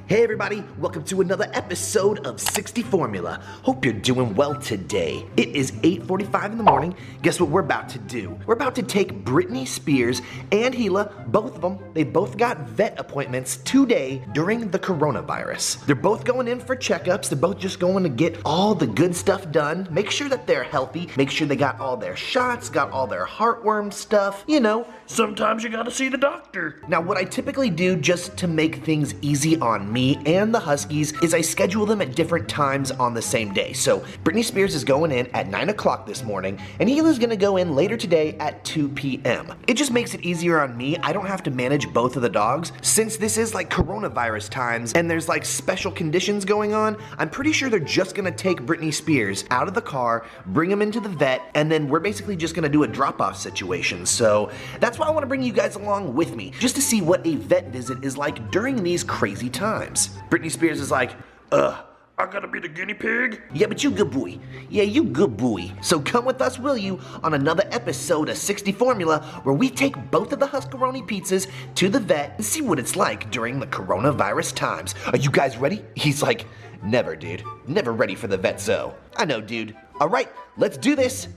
Hey everybody, welcome to another episode of 60 Formula. Hope you're doing well today. It is 8:45 in the morning. Guess what we're about to do? We're about to take Britney Spears and Gila, both of them, they both got vet appointments today during the coronavirus. They're both going in for checkups. They're both just going to get all the good stuff done. Make sure that they're healthy. Make sure they got all their shots, got all their heartworm stuff. You know, sometimes you gotta see the doctor. Now, what I typically do just to make things easy on me and the Huskies is I schedule them at different times on the same day. So Britney Spears is going in at 9 o'clock this morning, and Gila's gonna go in later today at 2 p.m. It just makes it easier on me. I don't have to manage both of the dogs. Since this is like coronavirus times and there's like special conditions going on, I'm pretty sure they're just gonna take Britney Spears out of the car, bring him into the vet, and then we're basically just gonna do a drop-off situation. So that's why I wanna bring you guys along with me, just to see what a vet visit is like during these crazy times. Britney Spears is like, I gotta be the guinea pig? Yeah, but you good boy. Yeah, you good boy. So come with us, will you, on another episode of 60 Formula, where we take both of the Huskaroni pizzas to the vet and see what it's like during the coronavirus times. Are you guys ready? He's like, never, dude. Never ready for the vet, so. I know, dude. All right, let's do this.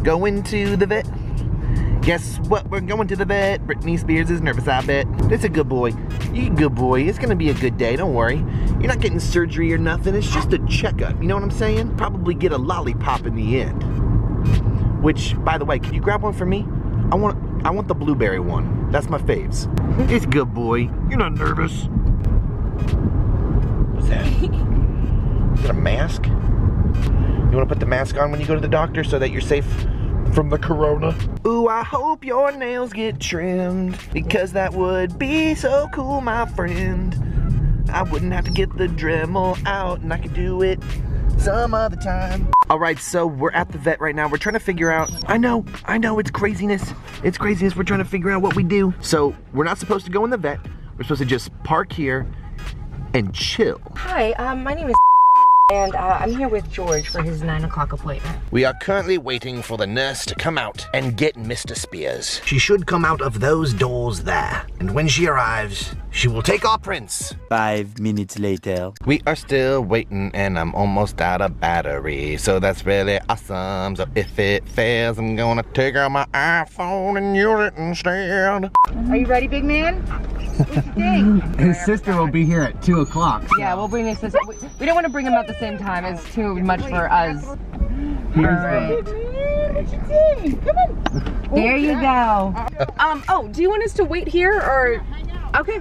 Going to the vet. Guess what? We're going to the vet. Britney Spears is nervous, I bet. It's a good boy. You a good boy. It's gonna be a good day, don't worry. You're not getting surgery or nothing. It's just a checkup, you know what I'm saying? Probably get a lollipop in the end. Which, by the way, could you grab one for me? I want the blueberry one. That's my faves. It's a good boy. You're not nervous. What's that? Is it a mask? You wanna put the mask on when you go to the doctor so that you're safe from the corona? Ooh, I hope your nails get trimmed, because that would be so cool, my friend. I wouldn't have to get the Dremel out, and I could do it some other time. All right, so we're at the vet right now. We're trying to figure out, I know, it's craziness. It's craziness. We're trying to figure out what we do. So we're not supposed to go in the vet. We're supposed to just park here and chill. Hi, my name is and I'm here with George for his 9 o'clock appointment. We are currently waiting for the nurse to come out and get Mr. Spears. She should come out of those doors there. And when she arrives, she will take our prints. 5 minutes later. We are still waiting, and I'm almost out of battery. So that's really awesome. So if it fails, I'm gonna take out my iPhone and use it instead. Are you ready, big man? What you think? His sister will be here at 2 o'clock. Yeah, we'll bring his sister. We don't want to bring him at the same time. It's too much for us. Here's Come on. There you go. Oh, do you want us to wait here or? Okay.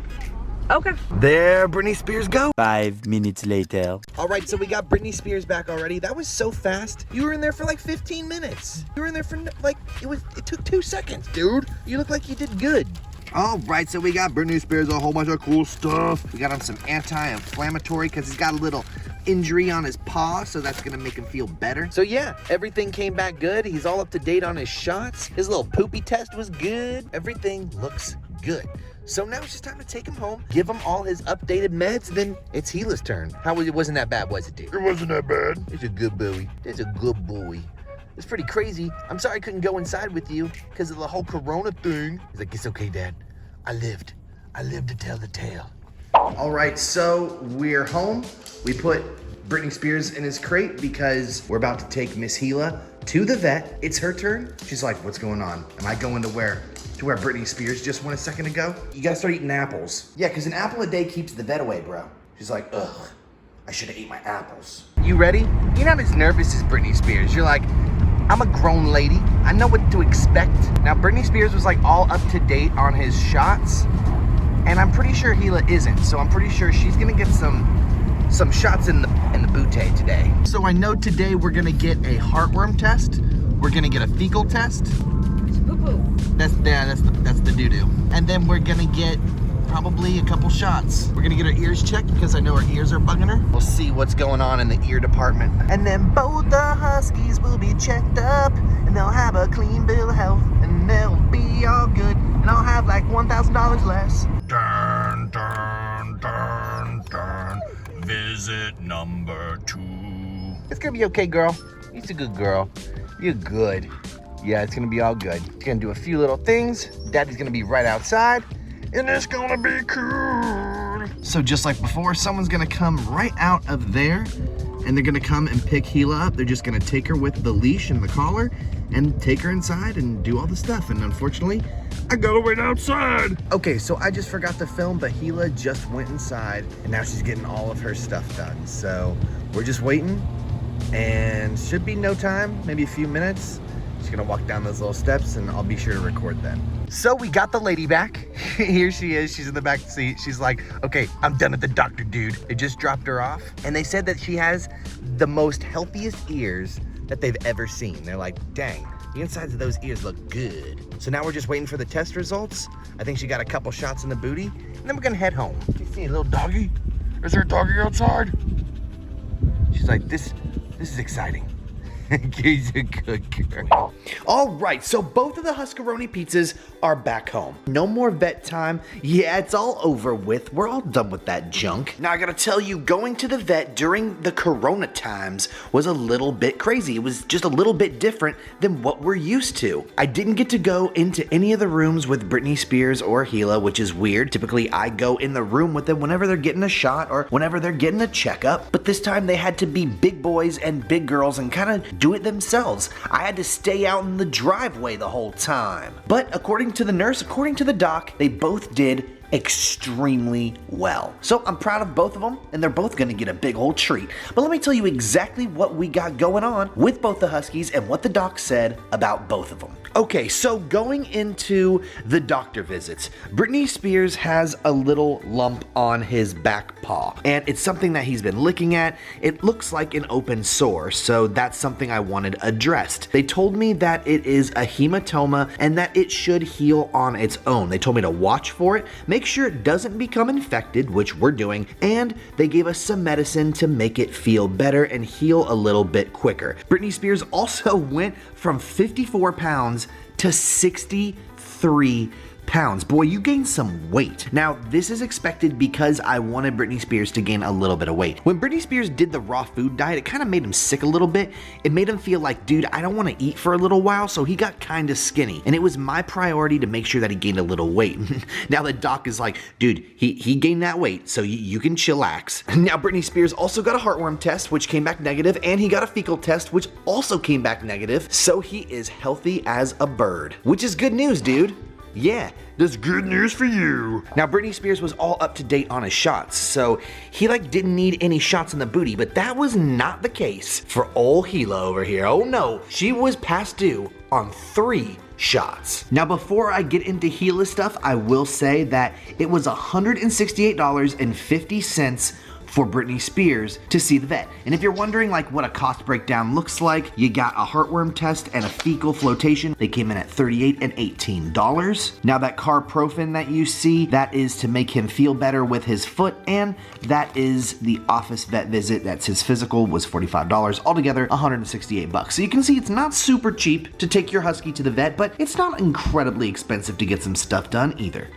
Okay. There Britney Spears go. 5 minutes later. All right, so we got Britney Spears back already. That was so fast. You were in there for like 15 minutes. You were in there for like, it took 2 seconds, dude. You look like you did good. All right, so we got Britney Spears, a whole bunch of cool stuff. We got him some anti-inflammatory because he's got a little injury on his paw, so that's gonna make him feel better. So yeah, everything came back good. He's all up to date on his shots. His little poopy test was good. Everything looks good. So now it's just time to take him home, give him all his updated meds, then it's Gila's turn. It wasn't that bad, was it, dude? It wasn't that bad. It's a good boy. It's a good boy. It's pretty crazy. I'm sorry I couldn't go inside with you because of the whole corona thing. He's like, it's okay, Dad. I lived to tell the tale. All right, so we're home. We put Britney Spears in his crate because we're about to take Miss Gila to the vet. It's her turn. She's like, what's going on? Am I going to where Britney Spears just went a second ago? You gotta start eating apples. Yeah, because an apple a day keeps the vet away, bro. She's like, ugh, I should have ate my apples. You ready? You're not as nervous as Britney Spears. You're like, I'm a grown lady. I know what to expect. Now, Britney Spears was like all up to date on his shots, and I'm pretty sure Gila isn't. So I'm pretty sure she's gonna get some shots in the bootay today. So I know today we're gonna get a heartworm test. We're gonna get a fecal test. It's poo-poo. That's the doo-doo. And then we're gonna get probably a couple shots. We're gonna get our ears checked because I know our ears are bugging her. We'll see what's going on in the ear department. And then both the Huskies will be checked up, and they'll have a clean bill of health, and they'll be all good, and I'll have like $1,000 less. Dun, dun, dun, dun. Visit number 2. It's gonna be okay, girl. You're a good girl. You're good. Yeah, it's gonna be all good. It's gonna do a few little things. Daddy's gonna be right outside, and it's gonna be cool. So just like before, someone's gonna come right out of there, and they're gonna come and pick Gila up. They're just gonna take her with the leash and the collar, and take her inside and do all the stuff. And unfortunately, I gotta wait outside. Okay, so I just forgot to film, but Gila just went inside, and now she's getting all of her stuff done. So we're just waiting, and should be no time, maybe a few minutes. She's gonna walk down those little steps, and I'll be sure to record then. So we got the lady back. Here she is, she's in the back seat. She's like, okay, I'm done at the doctor, dude. They just dropped her off, and they said that she has the most healthiest ears that they've ever seen. They're like, dang, the insides of those ears look good. So now we're just waiting for the test results. I think she got a couple shots in the booty, and then we're gonna head home. Do you see a little doggy? Is there a doggy outside? She's like, this is exciting. He's a good girl. All right, so both of the Huskaroni pizzas are back home. No more vet time. Yeah, it's all over with. We're all done with that junk. Now, I gotta tell you, going to the vet during the Corona times was a little bit crazy. It was just a little bit different than what we're used to. I didn't get to go into any of the rooms with Britney Spears or Gila, which is weird. Typically, I go in the room with them whenever they're getting a shot or whenever they're getting a checkup. But this time, they had to be big boys and big girls and kind of do it themselves. I had to stay out in the driveway the whole time. But according to the nurse, according to the doc, they both did extremely well. So I'm proud of both of them, and they're both gonna get a big old treat. But let me tell you exactly what we got going on with both the Huskies and what the doc said about both of them. Okay, so going into the doctor visits, Britney Spears has a little lump on his back paw, and it's something that he's been licking at. It looks like an open sore, so that's something I wanted addressed. They told me that it is a hematoma and that it should heal on its own. They told me to watch for it, make sure it doesn't become infected, which we're doing, and they gave us some medicine to make it feel better and heal a little bit quicker. Britney Spears also went from 54 pounds to 63 pounds. Boy, you gained some weight. Now, this is expected because I wanted Britney Spears to gain a little bit of weight. When Britney Spears did the raw food diet, it kind of made him sick a little bit. It made him feel like, dude, I don't want to eat for a little while, so he got kind of skinny. And it was my priority to make sure that he gained a little weight. Now the doc is like, dude, he gained that weight, so you can chillax. Now Britney Spears also got a heartworm test, which came back negative, and he got a fecal test, which also came back negative. So he is healthy as a bird, which is good news, dude. Yeah, that's good news for you. Now, Britney Spears was all up to date on his shots, so he didn't need any shots in the booty, but that was not the case for old Gila over here. Oh no, she was past due on 3 shots. Now, before I get into Gila stuff, I will say that it was $168.50 for Britney Spears to see the vet. And if you're wondering what a cost breakdown looks like, you got a heartworm test and a fecal flotation. They came in at $38 and $18. Now that carprofen that you see, that is to make him feel better with his foot, and that is the office vet visit. That's his physical, was $45. Altogether, $168. So you can see it's not super cheap to take your Husky to the vet, but it's not incredibly expensive to get some stuff done either.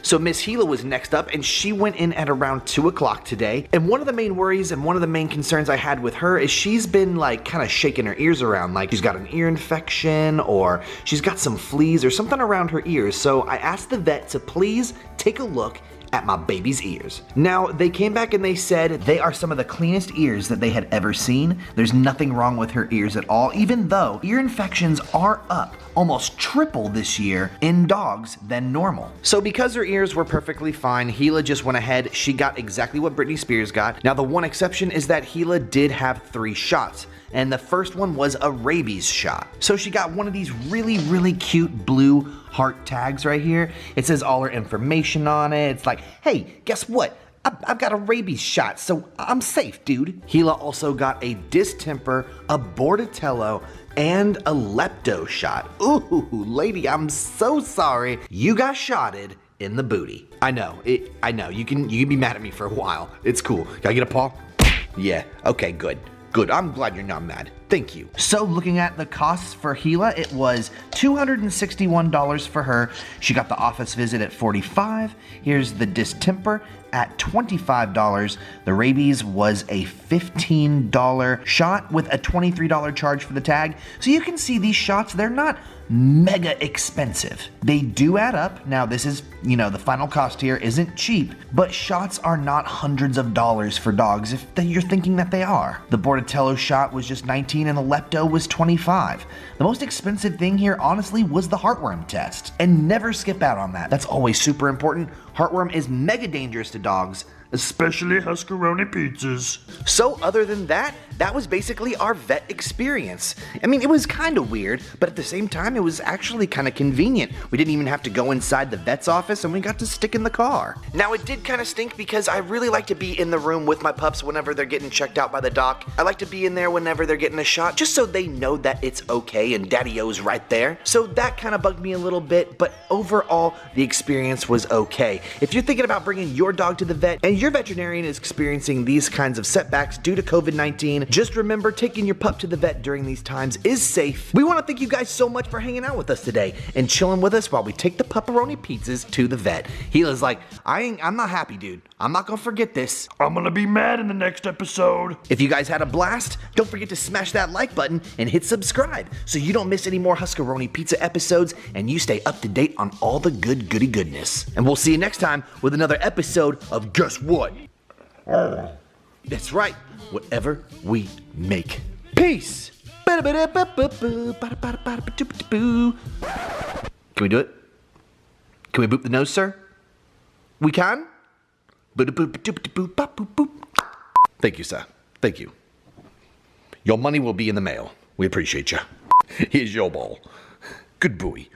So Miss Gila was next up, and she went in at around 2 o'clock today. And one of the main worries and one of the main concerns I had with her is she's been kind of shaking her ears around, like she's got an ear infection or she's got some fleas or something around her ears. So I asked the vet to please take a look at my baby's ears. Now, they came back and they said they are some of the cleanest ears that they had ever seen. There's nothing wrong with her ears at all, even though ear infections are up almost triple this year in dogs than normal. So because her ears were perfectly fine, Gila just went ahead. She got exactly what Britney Spears got. Now, the one exception is that Gila did have 3 shots. And the first one was a rabies shot. So she got one of these really, really cute blue heart tags right here. It says all her information on it. It's like, hey, guess what? I've got a rabies shot, so I'm safe, dude. Gila also got a distemper, a Bordetella, and a lepto shot. Ooh, lady, I'm so sorry. You got shotted in the booty. I know, you can be mad at me for a while. It's cool. Can I get a paw? Yeah, okay, good. Good, I'm glad you're not mad. Thank you. So looking at the costs for Gila, it was $261 for her. She got the office visit at $45. Here's the distemper at $25. The rabies was a $15 shot with a $23 charge for the tag. So you can see these shots, they're not mega expensive. They do add up. Now this is, the final cost here isn't cheap, but shots are not hundreds of dollars for dogs if you're thinking that they are. The Bordetella shot was just $19 and the Lepto was $25. The most expensive thing here honestly was the heartworm test. And never skip out on that. That's always super important. Heartworm is mega dangerous to dogs, Especially Huskaroni pizzas. So other than that, that was basically our vet experience. I mean, it was kind of weird, but at the same time, it was actually kind of convenient. We didn't even have to go inside the vet's office and we got to stick in the car. Now it did kind of stink because I really like to be in the room with my pups whenever they're getting checked out by the doc. I like to be in there whenever they're getting a shot, just so they know that it's okay and Daddy-O's right there. So that kind of bugged me a little bit, but overall, the experience was okay. If you're thinking about bringing your dog to the vet and your veterinarian is experiencing these kinds of setbacks due to COVID-19, just remember taking your pup to the vet during these times is safe. We want to thank you guys so much for hanging out with us today and chilling with us while we take the pepperoni pizzas to the vet. Gila's like, I'm not happy, dude. I'm not gonna forget this. I'm gonna be mad in the next episode. If you guys had a blast, don't forget to smash that like button and hit subscribe so you don't miss any more Huskaroni Pizza episodes and you stay up to date on all the good goody goodness. And we'll see you next time with another episode of Guess What? That's right, whatever we make. Peace! Can we do it? Can we boop the nose, sir? We can? Thank you, sir. Thank you. Your money will be in the mail. We appreciate you. Here's your ball. Good boy.